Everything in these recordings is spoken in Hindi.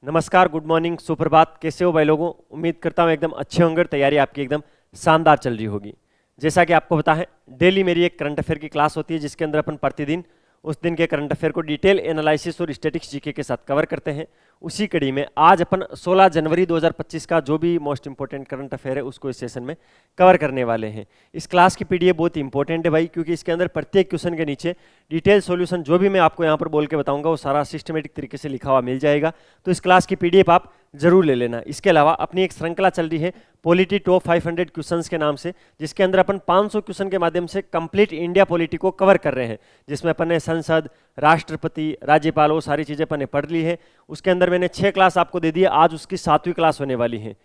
नमस्कार, गुड मॉर्निंग, सुप्रभात। कैसे हो भाई लोगों? उम्मीद करता हूँ एकदम अच्छे होंगे और तैयारी आपकी एकदम शानदार चल रही होगी। जैसा कि आपको पता है, डेली मेरी एक करंट अफेयर की क्लास होती है जिसके अंदर अपन प्रतिदिन उस दिन के करंट अफेयर को डिटेल एनालिसिस और स्टैटिक्स जीके के साथ कवर करते हैं। उसी कड़ी में आज अपन 16 जनवरी 2025 का जो भी मोस्ट इंपॉर्टेंट करंट अफेयर है उसको इस सेशन में कवर करने वाले हैं। इस क्लास की पीडीएफ बहुत इंपॉर्टेंट है भाई, क्योंकि इसके अंदर प्रत्येक क्वेश्चन के नीचे डिटेल सॉल्यूशन जो भी मैं आपको यहाँ पर बोल के बताऊंगा वो सारा सिस्टमेटिक तरीके से लिखा हुआ मिल जाएगा। तो इस क्लास की पीडीएफ आप जरूर ले लेना। इसके अलावा अपनी एक श्रृंखला चल रही है पॉलिटी टॉप 500 क्वेश्चंस के नाम से, जिसके अंदर अपन 500 क्वेश्चन के माध्यम से कंप्लीट इंडिया पॉलिटी को कवर कर रहे हैं, जिसमें अपन ने संसद, राष्ट्रपति, राज्यपाल वो सारी चीजें अपन ने पढ़ ली है। उसके अंदर मैंने 6 क्लास आपको दे दी है, आज उसकी 7वीं क्लास होने वाली है।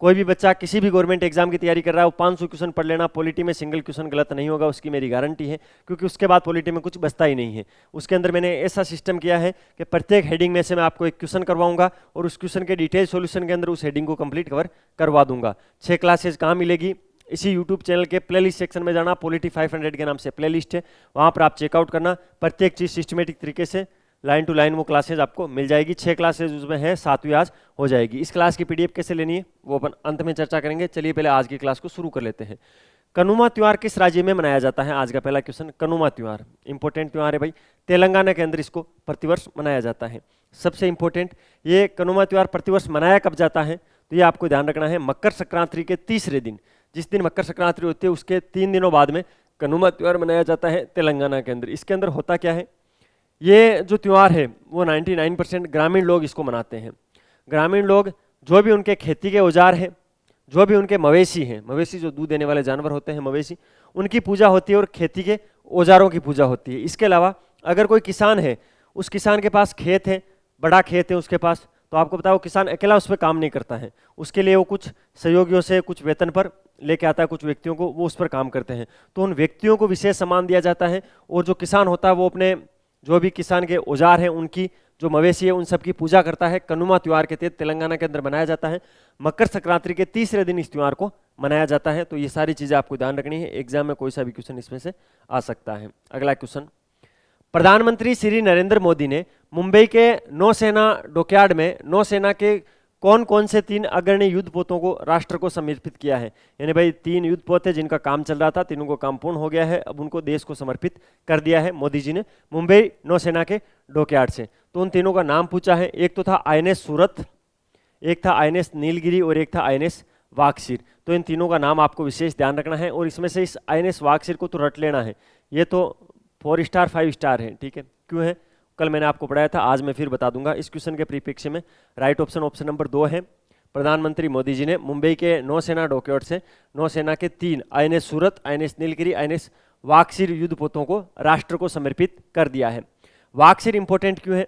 कोई भी बच्चा किसी भी गवर्नमेंट एग्जाम की तैयारी कर रहा है वो 500 क्वेश्चन पढ़ लेना। पॉलिटी में सिंगल क्वेश्चन गलत नहीं होगा, उसकी मेरी गारंटी है, क्योंकि उसके बाद पॉलिटी में कुछ बचता ही नहीं है। उसके अंदर मैंने ऐसा सिस्टम किया है कि प्रत्येक हेडिंग में से मैं आपको एक क्वेश्चन करवाऊंगा और उस क्वेश्चन के डिटेल सॉल्यूशन के अंदर उस हेडिंग को कंप्लीट कवर करवा दूंगा। 6 क्लासेज कहाँ मिलेगी? इसी यूट्यूब चैनल के प्लेलिस्ट सेक्शन में जाना, पॉलिटी 500 के नाम से प्लेलिस्ट है, वहाँ पर आप चेकआउट करना। प्रत्येक चीज़ सिस्टमेटिक तरीके से लाइन टू लाइन वो क्लासेज आपको मिल जाएगी। 6 क्लासेज उसमें है, 7वीं आज हो जाएगी। इस क्लास की पीडीएफ कैसे लेनी है वो अपन अंत में चर्चा करेंगे। चलिए पहले आज की क्लास को शुरू कर लेते हैं। कनुमा त्योहार किस राज्य में मनाया जाता है? आज का पहला क्वेश्चन, कनुमा त्योहार इंपॉर्टेंट त्योहार है भाई, तेलंगाना के अंदर इसको प्रतिवर्ष मनाया जाता है। सबसे इंपॉर्टेंट, ये कनुमा त्योहार प्रतिवर्ष मनाया कब जाता है? तो ये आपको ध्यान रखना है, मकर संक्रांति के तीसरे दिन, जिस दिन मकर संक्रांति होती है उसके 3 दिनों बाद में कनुमा त्योहार मनाया जाता है तेलंगाना के अंदर। इसके अंदर होता क्या है, ये जो त्यौहार है वो 99% ग्रामीण लोग इसको मनाते हैं। ग्रामीण लोग जो भी उनके खेती के औजार हैं, जो भी उनके मवेशी हैं, मवेशी जो दूध देने वाले जानवर होते हैं मवेशी, उनकी पूजा होती है और खेती के औजारों की पूजा होती है। इसके अलावा अगर कोई किसान है, उस किसान के पास खेत है, बड़ा खेत है उसके पास, तो आपको पता है वो किसान अकेला उस पर काम नहीं करता है, उसके लिए वो कुछ सहयोगियों से कुछ वेतन पर लेके आता है, कुछ व्यक्तियों को, वो उस पर काम करते हैं। तो उन व्यक्तियों को विशेष सम्मान दिया जाता है और जो किसान होता है वो अपने जो भी किसान के औजार हैं, उनकी जो मवेशी है, उन सब की पूजा करता है। कनुमा त्योहार के तहत तेलंगाना के अंदर मनाया जाता है। मकर संक्रांति के तीसरे दिन इस त्योहार को मनाया जाता है। तो ये सारी चीजें आपको ध्यान रखनी है, एग्जाम में कोई सा भी क्वेश्चन इसमें से आ सकता है। अगला क्वेश्चन, प्रधानमंत्री श्री नरेंद्र मोदी ने मुंबई के नौसेना डॉकयार्ड में नौसेना के कौन कौन से 3 अग्रणी युद्धपोतों को राष्ट्र को समर्पित किया है? यानी भाई 3 युद्धपोत है जिनका काम चल रहा था, तीनों को काम पूर्ण हो गया है, अब उनको देश को समर्पित कर दिया है मोदी जी ने मुंबई नौसेना के डॉकयार्ड से। तो उन तीनों का नाम पूछा है। एक तो था आईएनएस सूरत, एक था आईएनएस नीलगिरी और एक था आईएनएस वाकसीर। तो इन तीनों का नाम आपको विशेष ध्यान रखना है और इसमें से इस आईएनएस वाकसीर को तो रट लेना है। ये तो 4 स्टार 5 स्टार है, ठीक है? क्यों है? कल मैंने आपको पढ़ाया था, आज मैं फिर बता दूंगा। इस क्वेश्चन के परिप्रेक्ष्य में राइट ऑप्शन ऑप्शन नंबर 2 है। प्रधानमंत्री मोदी जी ने मुंबई के नौसेना डॉकयार्ड से नौसेना के 3 आईएनएस सूरत, आईएनएस नीलगिरी, आईएनएस वाकसीर युद्धपोतों को राष्ट्र को समर्पित कर दिया है। वाकसीर इंपॉर्टेंट क्यों है?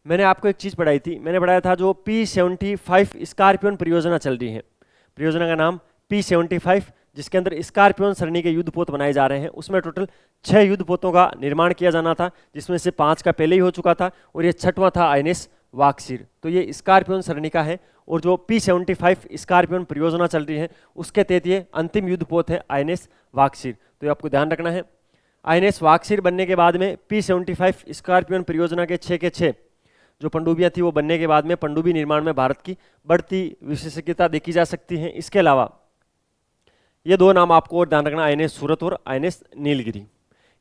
मैंने आपको एक चीज पढ़ाई थी, मैंने पढ़ाया था जो P-75 स्कॉर्पियन परियोजना चल रही है, परियोजना का नाम P-75, जिसके अंदर स्कॉर्पियन श्रेणी के युद्धपोत बनाए जा रहे हैं। उसमें टोटल 6 युद्धपोतों का निर्माण किया जाना था, जिसमें से 5 का पहले ही हो चुका था और ये 6वां था आईएनएस वाकसीर। तो ये स्कॉर्पियन श्रेणी का है और जो P-75 स्कॉर्पियन परियोजना चल रही है उसके तहत ये अंतिम युद्धपोत है आईएनएस वाकसीर। तो ये आपको ध्यान रखना है। आईएनएस वाकसीर बनने के बाद में P-75 स्कॉर्पियन परियोजना के 6 के 6 जो पनडुब्बियां थी वो बनने के बाद में पनडुब्बी निर्माण में भारत की बढ़ती विशेषज्ञता देखी जा सकती है। इसके अलावा ये 2 नाम आपको और ध्यान रखना, आईएनएस सूरत और आईएनएस नीलगिरी।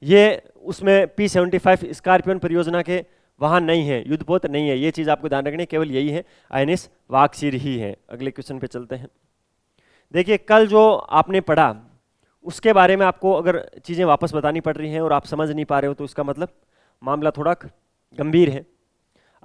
ये उसमें P-75 स्कॉर्पियन परियोजना के वहां नहीं है, युद्धपोत नहीं है, ये चीज आपको ध्यान रखनी है, केवल यही है आईएनएस वाकसीर ही है। अगले क्वेश्चन पे चलते हैं। देखिए, कल जो आपने पढ़ा उसके बारे में आपको अगर चीजें वापस बतानी पड़ रही हैं और आप समझ नहीं पा रहे हो तो इसका मतलब मामला थोड़ा गंभीर है,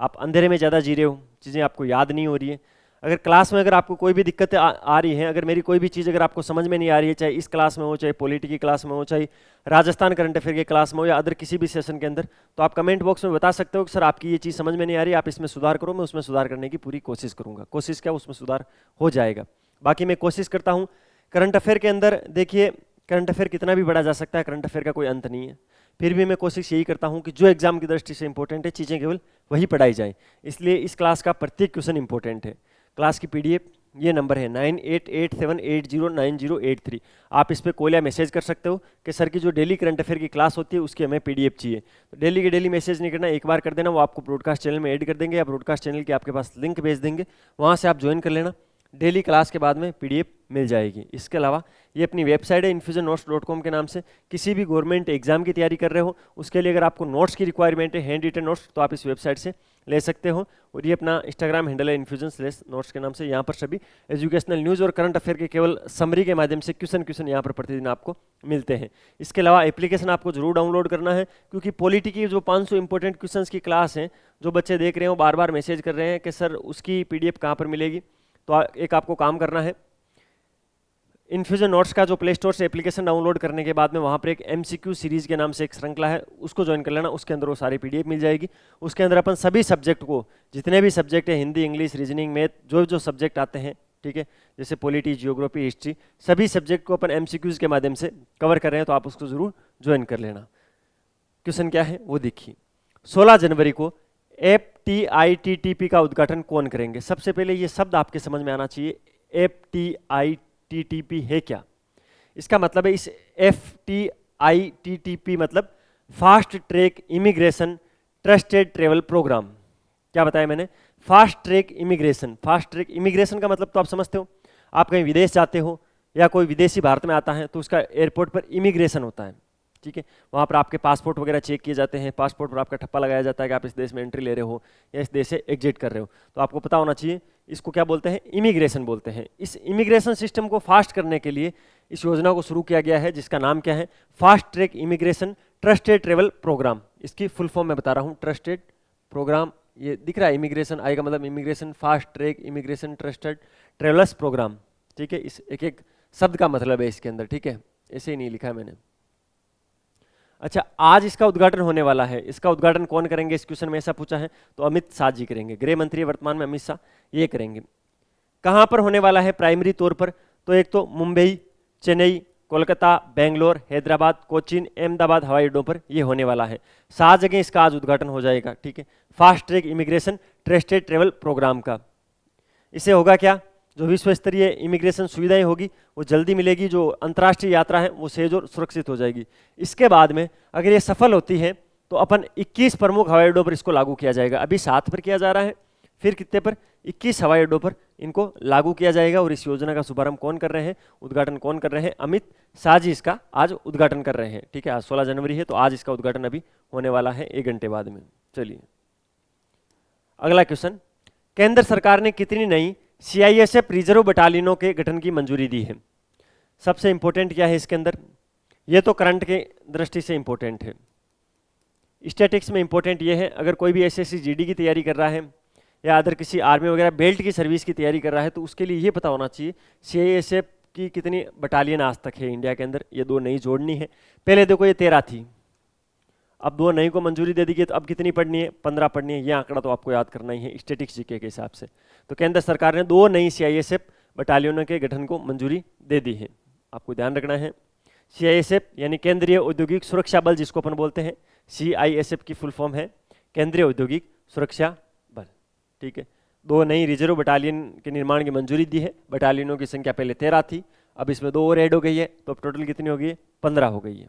आप अंधेरे में ज़्यादा जी रहे हो, चीज़ें आपको याद नहीं हो रही है। अगर क्लास में अगर आपको कोई भी दिक्कत आ रही है, अगर मेरी कोई भी चीज़ अगर आपको समझ में नहीं आ रही है, चाहे इस क्लास में हो, चाहे पॉलिटी की क्लास में हो, चाहे राजस्थान करंट अफेयर की क्लास में हो या अदर किसी भी सेशन के अंदर, तो आप कमेंट बॉक्स में बता सकते हो कि सर आपकी ये चीज़ समझ में नहीं आ रही, आप इसमें सुधार करो, मैं उसमें सुधार करने की पूरी कोशिश करूँगा। कोशिश क्या, उसमें सुधार हो जाएगा। बाकी मैं कोशिश करता हूँ करंट अफेयर के अंदर, देखिए करंट अफेयर कितना भी बढ़ा जा सकता है, करंट अफेयर का कोई अंत नहीं है, फिर भी मैं कोशिश यही करता हूं कि जो एग्जाम की दृष्टि से इंपॉर्टेंट है चीज़ें केवल वही पढ़ाई जाए। इसलिए इस क्लास का प्रत्येक क्वेश्चन इंपॉर्टेंट है। क्लास की पीडीएफ ये नंबर है 9887809083। आप इस पर कॉल या मैसेज कर सकते हो कि सर की जो डेली करंट अफेयर की क्लास होती है उसकी हमें पीडीएफ चाहिए। तो डेली के डेली मैसेज नहीं करना, एक बार कर देना, वो आपको ब्रॉडकास्ट चैनल में ऐड कर देंगे या ब्रॉडकास्ट चैनल की आपके पास लिंक भेज देंगे, वहाँ से आप ज्वाइन कर लेना। डेली क्लास के बाद में पीडीएफ मिल जाएगी। इसके अलावा ये अपनी वेबसाइट है infusionnotes.com के नाम से। किसी भी गवर्नमेंट एग्जाम की तैयारी कर रहे हो उसके लिए अगर आपको नोट्स की रिक्वायरमेंट है, हैंड रिटन नोट्स, तो आप इस वेबसाइट से ले सकते हो। और ये अपना इंस्टाग्राम हैंडल है infusion/notes के नाम से। यहाँ पर सभी एजुकेशनल न्यूज़ और करंट अफेयर के केवल समरी के माध्यम से क्वेश्चन यहाँ पर प्रतिदिन आपको मिलते हैं। इसके अलावा एप्लीकेशन आपको जरूर डाउनलोड करना है, क्योंकि पॉलिटी की जो 500 इंपॉर्टेंट क्वेश्चन की क्लास है, जो बच्चे देख रहे हो बार बार मैसेज कर रहे हैं कि सर उसकी पीडीएफ कहाँ पर मिलेगी, तो एक आपको काम करना है, इन्फ्यूजन नोट्स का जो प्ले स्टोर से एप्लीकेशन डाउनलोड करने के बाद में वहाँ पर एक MCQ सीरीज के नाम से एक श्रृंखला है, उसको ज्वाइन कर लेना। उसके अंदर वो सारी पीडीएफ मिल जाएगी। उसके अंदर अपन सभी सब्जेक्ट को, जितने भी सब्जेक्ट है, हिंदी, इंग्लिश, रीजनिंग, मैथ, जो जो सब्जेक्ट आते हैं, ठीक है, जैसे पॉलिटी, जियोग्राफी, हिस्ट्री, सभी सब्जेक्ट को अपन MCQs के माध्यम से कवर कर रहे हैं, तो आप उसको जरूर ज्वाइन कर लेना। क्वेश्चन क्या है वो देखिए। 16 जनवरी को FTITTP का उद्घाटन कौन करेंगे? सबसे पहले ये शब्द आपके समझ में आना चाहिए। FTITTP है क्या? इसका मतलब है, इस FTITTP मतलब fast track immigration trusted travel programme. क्या बताया मैंने? Fast track immigration. Fast track immigration का मतलब तो आप समझते हो, आप कहीं विदेश जाते हो या कोई विदेशी भारत में आता है तो उसका एयरपोर्ट पर इमिग्रेशन होता है, ठीक है। वहाँ पर आपके पासपोर्ट वगैरह चेक किए जाते हैं, पासपोर्ट पर आपका ठप्पा लगाया जाता है कि आप इस देश में एंट्री ले रहे हो या इस देश से एग्जिट कर रहे हो। तो आपको पता होना चाहिए इसको क्या बोलते हैं, इमिग्रेशन बोलते हैं। इस इमिग्रेशन सिस्टम को फास्ट करने के लिए इस योजना को शुरू किया गया है, जिसका नाम क्या है, fast track immigration trusted travel programme. इसकी फुल फॉर्म मैं बता रहा हूँ, ट्रस्टेड प्रोग्राम। ये दिख रहा है, इमिग्रेशन आएगा मतलब immigration, fast track immigration trusted travellers programme, ठीक है। इस एक एक शब्द का मतलब है इसके अंदर, ठीक है, ऐसे ही नहीं लिखा है मैंने। अच्छा, आज इसका उद्घाटन होने वाला है। इसका उद्घाटन कौन करेंगे, इस क्वेश्चन में ऐसा पूछा है, तो अमित शाह जी करेंगे। गृह मंत्री वर्तमान में अमित शाह, ये करेंगे। कहाँ पर होने वाला है प्राइमरी तौर पर? तो एक तो मुंबई, चेन्नई, कोलकाता, बेंगलोर, हैदराबाद, कोचीन, अहमदाबाद हवाई अड्डों पर ये होने वाला है। 7 जगह इसका आज उद्घाटन हो जाएगा, ठीक है, fast track immigration trusted travel programme का। इससे होगा क्या, जो विश्व स्तरीय इमिग्रेशन सुविधाएं होगी वो जल्दी मिलेगी, जो अंतर्राष्ट्रीय यात्रा है वो सहज और सुरक्षित हो जाएगी। इसके बाद में अगर ये सफल होती है तो अपन 21 प्रमुख हवाई अड्डों पर इसको लागू किया जाएगा। अभी 7 पर किया जा रहा है, फिर कितने पर, 21 हवाई अड्डों पर इनको लागू किया जाएगा। और इस योजना का शुभारंभ कौन कर रहे हैं, उद्घाटन कौन कर रहे हैं? अमित शाह जी इसका आज उद्घाटन कर रहे हैं, ठीक है। आज 16 जनवरी है तो आज इसका उद्घाटन अभी होने वाला है 1 घंटे बाद में। चलिए अगला क्वेश्चन, केंद्र सरकार ने कितनी नई CISF रिजर्व बटालियनों के गठन की मंजूरी दी है? सबसे इंपॉर्टेंट क्या है इसके अंदर, ये तो करंट के दृष्टि से इंपॉर्टेंट है। स्टैटिक्स में इंपॉर्टेंट ये है, अगर कोई भी SSC GD की तैयारी कर रहा है या अदर किसी आर्मी वगैरह बेल्ट की सर्विस की तैयारी कर रहा है तो उसके लिए ये पता होना चाहिए CISF की कितनी बटालियन आज तक है इंडिया के अंदर। ये 2 नई जोड़नी है। पहले देखो ये 13 थी, अब 2 नई को मंजूरी दे दी गई, तो अब कितनी पढ़नी है, 15 पढ़नी है। ये आंकड़ा तो आपको याद करना ही है स्टैटिक्स जीके के हिसाब से। तो केंद्र सरकार ने 2 नई CISF बटालियनों के गठन को मंजूरी दे दी है। आपको ध्यान रखना है, CISF यानी केंद्रीय औद्योगिक सुरक्षा बल, जिसको अपन बोलते हैं, CISF की फुल फॉर्म है केंद्रीय औद्योगिक सुरक्षा बल, ठीक है। 2 नई रिजर्व बटालियन के निर्माण की मंजूरी दी है। बटालियनों की संख्या पहले 13 थी, अब इसमें 2 और ऐड हो गई है, तो अब टोटल कितनी हो गई है, 15 हो गई है।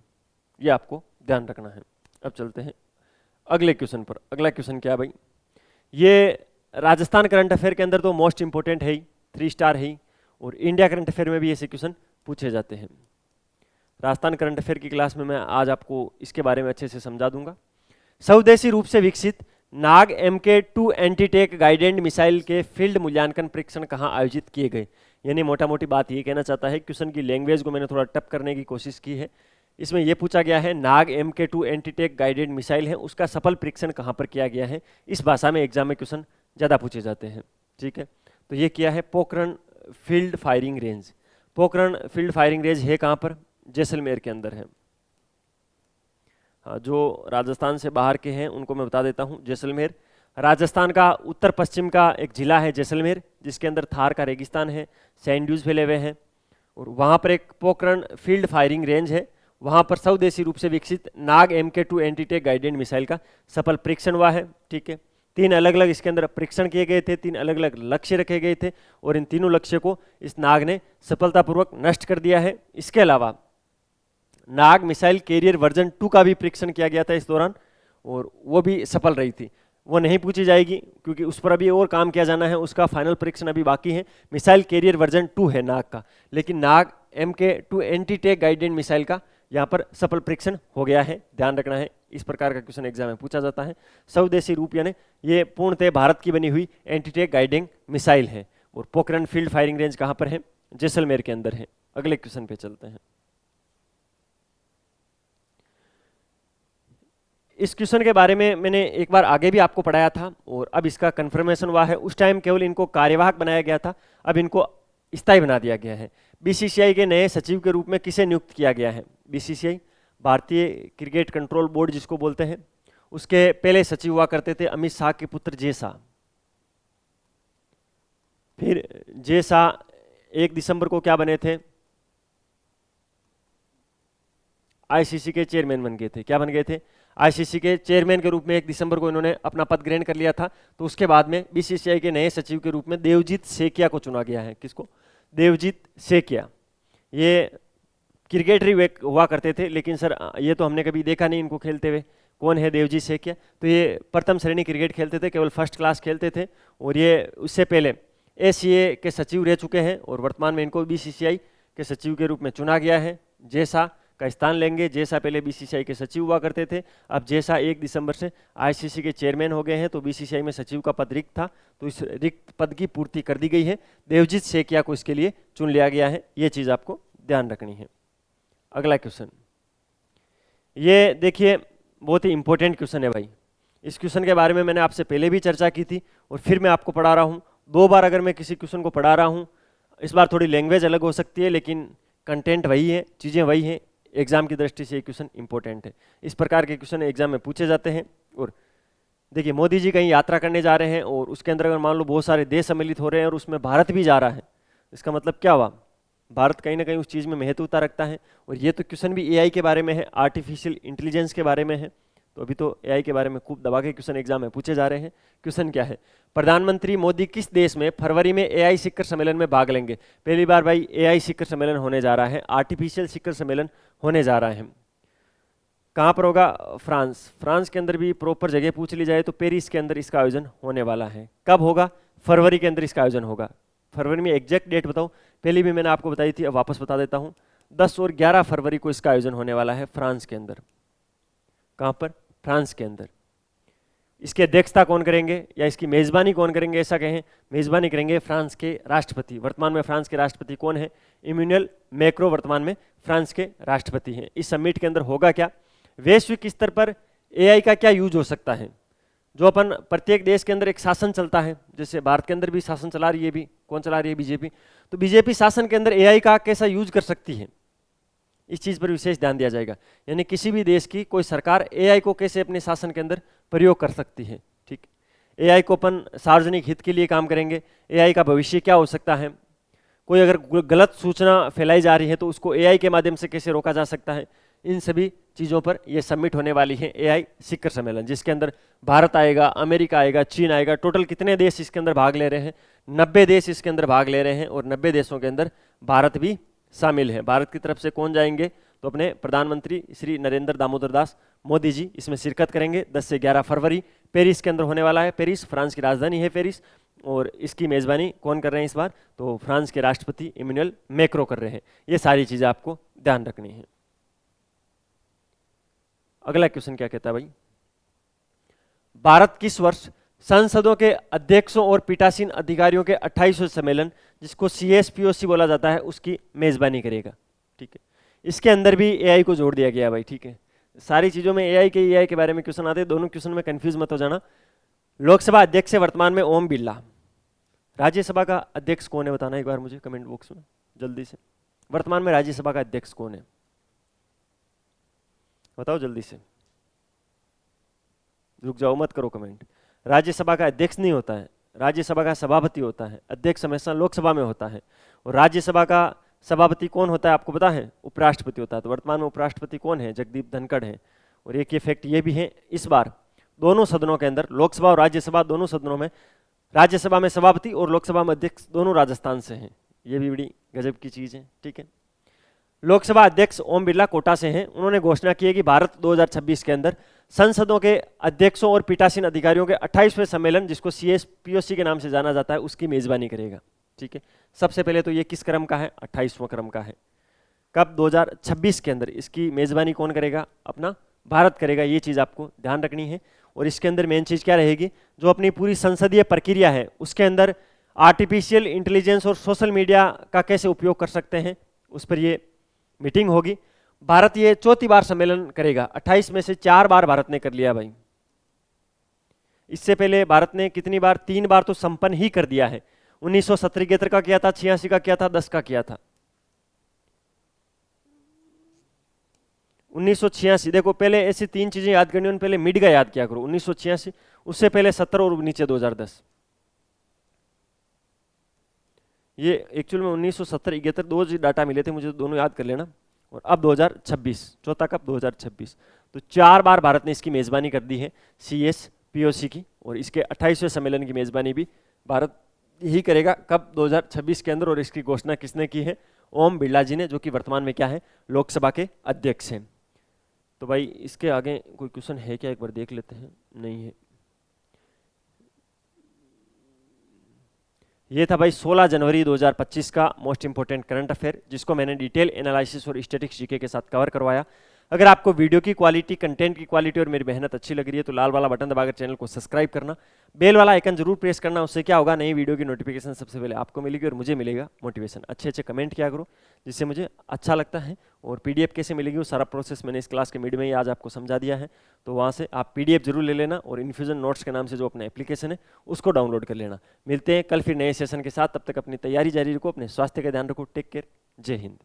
ये आपको ध्यान रखना है। अब चलते हैं अगले क्वेश्चन पर। अगला क्वेश्चन क्या है भाई, ये राजस्थान करंट अफेयर के अंदर तो मोस्ट इंपोर्टेंट है ही, 3 स्टार है ही, और इंडिया करंट अफेयर में भी ऐसे क्वेश्चन पूछे जाते हैं। राजस्थान करंट अफेयर की क्लास में मैं आज आपको इसके बारे में अच्छे से समझा दूंगा। स्वदेशी रूप से विकसित नाग MK2 एंटीटेक गाइडेड मिसाइल के फील्ड मूल्यांकन परीक्षण कहाँ आयोजित किए गए? यानी मोटा मोटी बात ये कहना चाहता है, क्वेश्चन की लैंग्वेज को मैंने थोड़ा टप करने की कोशिश की है। इसमें यह पूछा गया है, नाग MK2 एंटीटेक गाइडेड मिसाइल है, उसका सफल परीक्षण कहाँ पर किया गया है? इस भाषा में एग्जाम में क्वेश्चन ज़्यादा पूछे जाते हैं, ठीक है। तो ये किया है Pokhran field firing range. Pokhran field firing range है कहाँ पर? जैसलमेर के अंदर है। हाँ, जो राजस्थान से बाहर के हैं उनको मैं बता देता हूँ, जैसलमेर राजस्थान का उत्तर पश्चिम का एक जिला है जैसलमेर, जिसके अंदर थार का रेगिस्तान है, सैंड ड्यूज फैले हुए हैं, और वहाँ पर एक पोखरण फील्ड फायरिंग रेंज है। वहाँ पर स्वदेशी रूप से विकसित नाग MK2 एंटीटेक गाइडेड मिसाइल का सफल परीक्षण हुआ है, ठीक है। 3 अलग अलग इसके अंदर परीक्षण किए गए थे, 3 अलग अलग लक्ष्य रखे गए थे और इन तीनों लक्ष्य को इस नाग ने सफलतापूर्वक नष्ट कर दिया है। इसके अलावा नाग मिसाइल कैरियर वर्जन 2 का भी परीक्षण किया गया था इस दौरान और वो भी सफल रही थी। वो नहीं पूछी जाएगी क्योंकि उस पर अभी और काम किया जाना है, उसका फाइनल परीक्षण अभी बाकी है। मिसाइल कैरियर वर्जन 2 है नाग का, लेकिन नाग MK2 anti tank guided missile का यहाँ पर सफल परीक्षण हो गया है, ध्यान रखना है। इस प्रकार का क्वेश्चन एग्जाम में पूछा जाता है। स्वदेशी रूप यानी ये पूर्णतः भारत की बनी हुई एंटी टैंक गाइडिंग मिसाइल है और पोखरण फील्ड फायरिंग रेंज कहाँ पर है? जैसलमेर के अंदर है। अगले क्वेश्चन पे चलते हैं। इस क्वेश्चन के बारे में मैंने एक बार आगे भी आपको पढ़ाया था और अब इसका कंफर्मेशन हुआ है। उस टाइम केवल इनको कार्यवाहक बनाया गया था, अब इनको स्थायी बना दिया गया है। BCCI के नए सचिव के रूप में किसे नियुक्त किया गया है? BCCI भारतीय क्रिकेट कंट्रोल बोर्ड जिसको बोलते हैं, उसके पहले सचिव हुआ करते थे अमित शाह के पुत्र जय शाह। फिर जय शाह 1 दिसंबर को क्या बने थे? ICC के चेयरमैन बन गए थे। क्या बन गए थे? ICC के चेयरमैन के रूप में 1 दिसंबर को इन्होंने अपना पद ग्रहण कर लिया था। तो उसके बाद में BCCI के नए सचिव के रूप में देवजीत सेकिया को चुना गया है। किसको? देवजीत सेकिया। ये क्रिकेटर हुआ करते थे, लेकिन सर ये तो हमने कभी देखा नहीं इनको खेलते हुए। कौन है देवजीत सेकिया? तो ये प्रथम श्रेणी क्रिकेट खेलते थे, केवल फर्स्ट क्लास खेलते थे और ये उससे पहले ACA के सचिव रह चुके हैं और वर्तमान में इनको BCCI के सचिव के रूप में चुना गया है। जय शाह का स्थान लेंगे। जय शाह पहले BCCI के सचिव हुआ करते थे, अब जय शाह 1 दिसंबर से ICC के चेयरमैन हो गए हैं। तो BCCI में सचिव का पद रिक्त था, तो इस रिक्त पद की पूर्ति कर दी गई है। देवजीत सेकिया को इसके लिए चुन लिया गया है, ये चीज़ आपको ध्यान रखनी है। अगला क्वेश्चन, ये देखिए बहुत ही इंपॉर्टेंट क्वेश्चन है भाई। इस क्वेश्चन के बारे में मैंने आपसे पहले भी चर्चा की थी और फिर मैं आपको पढ़ा रहा हूँ। 2 बार अगर मैं किसी क्वेश्चन को पढ़ा रहा हूँ, इस बार थोड़ी लैंग्वेज अलग हो सकती है लेकिन कंटेंट वही है, चीज़ें वही हैं। एग्जाम की दृष्टि से ये क्वेश्चन इंपॉर्टेंट है। इस प्रकार के क्वेश्चन एग्जाम में पूछे जाते हैं। और देखिए मोदी जी कहीं यात्रा करने जा रहे हैं और उसके अंदर अगर मान लो बहुत सारे देश सम्मिलित हो रहे हैं और उसमें भारत भी जा रहा है, इसका मतलब क्या हुआ? भारत कहीं ना कहीं उस चीज़ में महत्वता रखता है। और ये तो क्वेश्चन भी AI के बारे में है, आर्टिफिशियल इंटेलिजेंस के बारे में है। तो अभी तो AI के बारे में खूब दबा के क्वेश्चन एग्जाम में पूछे जा रहे हैं। क्वेश्चन क्या है? प्रधानमंत्री मोदी किस देश में फरवरी में AI शिखर सम्मेलन में भाग लेंगे? पहली बार भाई AI शिखर सम्मेलन होने जा रहा है, आर्टिफिशियल शिखर सम्मेलन होने जा रहा है। कहाँ पर होगा? फ्रांस। फ्रांस के अंदर भी प्रॉपर जगह पूछ ली जाए तो पेरिस के अंदर इसका आयोजन होने वाला है। कब होगा? फरवरी के अंदर इसका आयोजन होगा। फरवरी में एग्जैक्ट डेट बताओ, पहले भी मैंने आपको बताई थी, अब वापस बता देता हूँ। 10 और 11 फरवरी को इसका आयोजन होने वाला है फ्रांस के अंदर। कहाँ पर? फ्रांस के अंदर। इसकी अध्यक्षता कौन करेंगे या इसकी मेजबानी कौन करेंगे? ऐसा कहें, मेजबानी करेंगे फ्रांस के राष्ट्रपति। वर्तमान में फ्रांस के राष्ट्रपति कौन है? इमैनुअल मैक्रो वर्तमान में फ्रांस के राष्ट्रपति हैं। इस समिट के अंदर होगा क्या? वैश्विक स्तर पर AI का क्या यूज हो सकता है? जो अपन प्रत्येक देश के अंदर एक शासन चलता है, जैसे भारत के अंदर भी शासन चला रही है, भी कौन चला रही है? BJP। तो BJP शासन के अंदर AI का कैसा यूज कर सकती है, इस चीज़ पर विशेष ध्यान दिया जाएगा। यानी किसी भी देश की कोई सरकार AI को कैसे अपने शासन के अंदर प्रयोग कर सकती है। ठीक, AI को अपन सार्वजनिक हित के लिए काम करेंगे। AI का भविष्य क्या हो सकता है? कोई अगर गलत सूचना फैलाई जा रही है तो उसको AI के माध्यम से कैसे रोका जा सकता है? इन सभी चीज़ों पर यह समिट होने वाली है, AI शिखर सम्मेलन, जिसके अंदर भारत आएगा, अमेरिका आएगा, चीन आएगा। टोटल कितने देश इसके अंदर भाग ले रहे हैं? 90 देश इसके अंदर भाग ले रहे हैं और 90 देशों के अंदर भारत भी शामिल है। भारत की तरफ से कौन जाएंगे? तो अपने प्रधानमंत्री श्री नरेंद्र दामोदर दास मोदी जी इसमें शिरकत करेंगे। 10 से 11 फरवरी पेरिस के अंदर होने वाला है। पेरिस फ्रांस की राजधानी है पेरिस, और इसकी मेज़बानी कौन कर रहे हैं इस बार? तो फ्रांस के राष्ट्रपति इमैनुअल मैक्रो कर रहे हैं। ये सारी चीज़ें आपको ध्यान रखनी है। अगला क्वेश्चन क्या कहता है भाई? भारत किस वर्ष संसदों के अध्यक्षों और पीठासीन अधिकारियों के 28वें सम्मेलन, जिसको CSPOC बोला जाता है, उसकी मेजबानी करेगा? ठीक है, इसके अंदर भी AI को जोड़ दिया गया भाई। ठीक है, सारी चीज़ों में AI के बारे में क्वेश्चन आते हैं, दोनों क्वेश्चन में कंफ्यूज मत हो जाना। लोकसभा अध्यक्ष है वर्तमान में ओम बिरला। राज्यसभा का अध्यक्ष कौन है बताना एक बार मुझे कमेंट बॉक्स में जल्दी से। वर्तमान में राज्यसभा का अध्यक्ष कौन है बताओ जल्दी से, रुक जाओ मत करो कमेंट। राज्यसभा का अध्यक्ष नहीं होता है, राज्यसभा का सभापति होता है। अध्यक्ष हमेशा लोकसभा में होता है और राज्यसभा का सभापति कौन होता है आपको पता है? उपराष्ट्रपति होता है। तो वर्तमान में उपराष्ट्रपति कौन है? जगदीप धनखड़ है। और एक ये फैक्ट ये भी है, इस बार दोनों सदनों के अंदर, लोकसभा और राज्यसभा दोनों सदनों में, राज्यसभा में सभापति और लोकसभा में अध्यक्ष दोनों राजस्थान से हैं। ये भी बड़ी गजब की चीज है, ठीक है। लोकसभा अध्यक्ष ओम बिरला कोटा से हैं। उन्होंने घोषणा की है कि भारत 2026 के अंदर संसदों के अध्यक्षों और पीठासीन अधिकारियों के 28वें सम्मेलन, जिसको CSPOC के नाम से जाना जाता है, उसकी मेजबानी करेगा, ठीक है। सबसे पहले तो ये किस क्रम का है? 28वां क्रम का है। कब? 2026 के अंदर। इसकी मेजबानी कौन करेगा? अपना भारत करेगा। ये चीज आपको ध्यान रखनी है। और इसके अंदर मेन चीज क्या रहेगी? जो अपनी पूरी संसदीय प्रक्रिया है उसके अंदर आर्टिफिशियल इंटेलिजेंस और सोशल मीडिया का कैसे उपयोग कर सकते हैं, उस पर ये मीटिंग होगी। भारत ये चौथी बार सम्मेलन करेगा। 28 में से 4 बार भारत ने कर लिया भाई। इससे पहले भारत ने कितनी बार? 3 बार तो संपन्न ही कर दिया है। 1970 का किया था, 86 का किया था, 10 का किया था। 1986, देखो पहले ऐसी 3 चीजें याद करनी है, पहले मिड का याद किया करो। 1986, उससे पहले 70 और नीचे 2010। ये एक्चुअल में 1970 71 दो डाटा मिले थे मुझे, दोनों याद कर लेना। और अब 2026, चौथा कब? 2026। तो 4 बार भारत ने इसकी मेजबानी कर दी है CSPOC की। और इसके 28वें सम्मेलन की मेजबानी भी भारत ही करेगा। कब? 2026 के अंदर। और इसकी घोषणा किसने की है? ओम बिरला जी ने, जो कि वर्तमान में क्या है? लोकसभा के अध्यक्ष हैं। तो भाई इसके आगे कोई क्वेश्चन है क्या? एक बार देख लेते हैं। नहीं है। ये था भाई 16 जनवरी 2025 का मोस्ट इंपोर्टेंट करंट अफेयर, जिसको मैंने डिटेल एनालिसिस और स्टैटिक्स जीके के साथ कवर करवाया। अगर आपको वीडियो की क्वालिटी, कंटेंट की क्वालिटी और मेरी मेहनत अच्छी लग रही है तो लाल वाला बटन दबाकर चैनल को सब्सक्राइब करना, बेल वाला आइकन जरूर प्रेस करना। उससे क्या होगा? नई वीडियो की नोटिफिकेशन सबसे पहले आपको मिलेगी और मुझे मिलेगा मोटिवेशन। अच्छे अच्छे कमेंट किया करो, जिससे मुझे अच्छा लगता है। और PDF कैसे मिलेगी वो सारा प्रोसेस मैंने इस क्लास के मिड में ही आज आपको समझा दिया है। तो वहाँ से आप PDF जरूर ले लेना और इन्फ्यूजन नोट्स के नाम से जो अपना एप्लीकेशन है उसको डाउनलोड कर लेना। मिलते हैं कल फिर नए सेशन के साथ। तब तक अपनी तैयारी जारी रखो, अपने स्वास्थ्य का ध्यान रखो। Take care. जय हिंद।